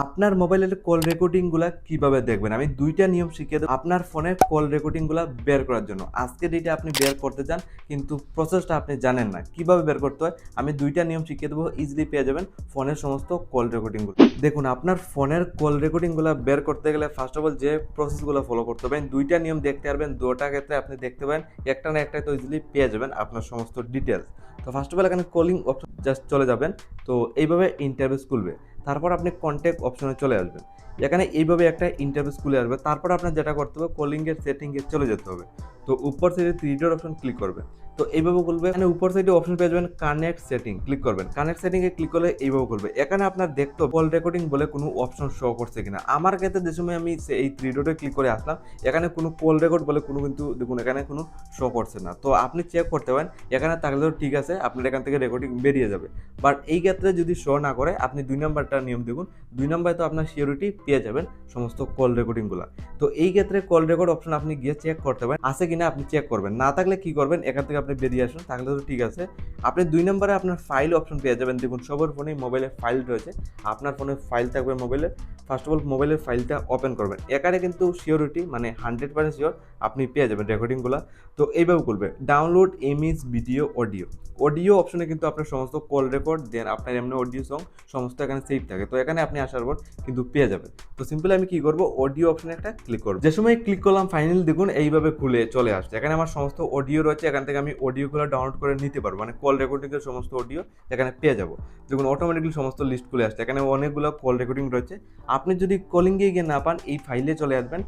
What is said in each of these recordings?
আপনার মোবাইলের কল রেকর্ডিংগুলা কিভাবে দেখবেন আমি ২টা নিয়ম শিখিয়ে দেব আপনার ফোনের কল রেকর্ডিংগুলা বের করার জন্য। আজকে ডেটে আপনি বের করতে চান কিন্তু প্রসেসটা আপনি জানেন না। কিভাবে বের করতে হয় আমি ২টা নিয়ম শিখিয়ে দেবো, ইজিলি পেয়ে যাবেন ফোনের সমস্ত কল রেকর্ডিংগুলো। দেখুন আপনার ফোনের কল রেকর্ডিংগুলা বের করতে গেলে ফার্স্ট অফ অল যে প্রসেসগুলো ফলো করতে হবে ২টা নিয়ম দেখতে পারবেন, ২টা ক্ষেত্রে আপনি দেখতে পাবেন, একটা না একটাই তো ইজিলি পেয়ে যাবেন আপনার সমস্ত ডিটেলস। তো ফার্স্ট অফ অল এখানে কলিং অপশন জাস্ট চলে যাবেন। তো এইভাবে ইন্টারফেস খুলবে। তারপর আপনি কন্ট্যাক্ট অপশনে চলে আসবেন। এখানে এইভাবে একটা ইন্টারফেস খুলে আসবে। তারপর আপনার যেটা করতে হবে কলিংয়ের সেটিংয়ে চলে যেতে হবে। তো উপর সাইডে 3 ডট অপশন ক্লিক করবেন। তো এইভাবে খুলবে। এখানে উপর সাইডে অপশন পেয়ে যাবেন কানেক্ট সেটিং, ক্লিক করবেন। কানেক্ট সেটিংয়ে ক্লিক করলে এইভাবে খুলবে। এখানে আপনার দেখতে হবে কল রেকর্ডিং বলে কোনো অপশন শো করছে কিনা। আমার ক্ষেত্রে যে সময় আমি এই 3 ডটে ক্লিক করে আসলাম, এখানে কোনো কল রেকর্ড বলে কোনো কিন্তু দেখুন এখানে কোনো শো করছে না। তো আপনি চেক করতে পারেন, এখানে থাকলেও ঠিক আছে, আপনার এখান থেকে রেকর্ডিং বেরিয়ে যাবে। বাট এই ক্ষেত্রে যদি শো না করে আপনি 2 নাম্বারটা নিয়ম দেখুন। 2 নাম্বারে তো আপনার সিওরিটি পেয়ে যাবেন সমস্ত কল রেকর্ডিংগুলো। তো এই ক্ষেত্রে কল রেকর্ড অপশন আপনি গিয়ে চেক করতে পারেন আছে কিনা, আপনি চেক করবেন। না থাকলে কি করবেন, এখান থেকে আপনি বেরিয়ে আসুন, থাকলে তো ঠিক আছে। আপনি 2 নম্বরে আপনার ফাইল অপশন পেয়ে যাবেন। দেখুন সবার ফোনেই মোবাইলে ফাইল রয়েছে, আপনার ফোনে ফাইল থাকবে মোবাইলে। ফার্স্ট অফ অল মোবাইলের ফাইলটা ওপেন করবেন। এখানে কিন্তু সিওরিটি মানে 100% শিওর আপনি পেয়ে যাবেন রেকর্ডিংগুলো। তো এইভাবে করবে download image video audio. Audio অপশনে কিন্তু আপনার সমস্ত কল রেকর্ড দেন আপনার এমনি অডিও সং সমস্ত এখানে সেভ থাকে। তো এখানে আপনি আসার পর কিন্তু পেয়ে যাবেন। তো সিম্পলি আমি কি করব, অডিও অপশনে একটা ক্লিক করব। যে সময় ক্লিক করলাম ফাইনালি দেখুন এইভাবে খুলে চলে আসছে। এখানে আমার সমস্ত অডিও রয়েছে, এখান থেকে আমি অডিওগুলো ডাউনলোড করে নিতে পারবো, মানে কল রেকর্ডিংয়ের সমস্ত অডিও এখানে পেয়ে যাবো। দেখুন অটোমেটিকলি সমস্ত লিস্ট খুলে আসছে। এখানে অনেকগুলো কল রেকর্ডিং রয়েছে। আপনি যদি কলিংয়ে গিয়ে না পান এই ফাইলে চলে আসবেন,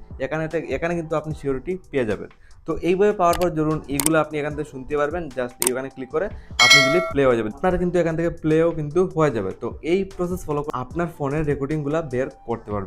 এখানে কিন্তু আপনি সিওরিটি পেয়ে যাবেন। তো এইভাবে পাওয়ার পর ধরুন এইগুলো আপনি এখান থেকে শুনতে পারবেন, জাস্ট এখানে ক্লিক করে আপনি যদি প্লে হয়ে যাবে, আপনার কিন্তু এখান থেকে প্লেও কিন্তু হয়ে যাবে। তো এই প্রসেস ফলো করে আপনার ফোনের রেকর্ডিংগুলো বের করতে পারবে।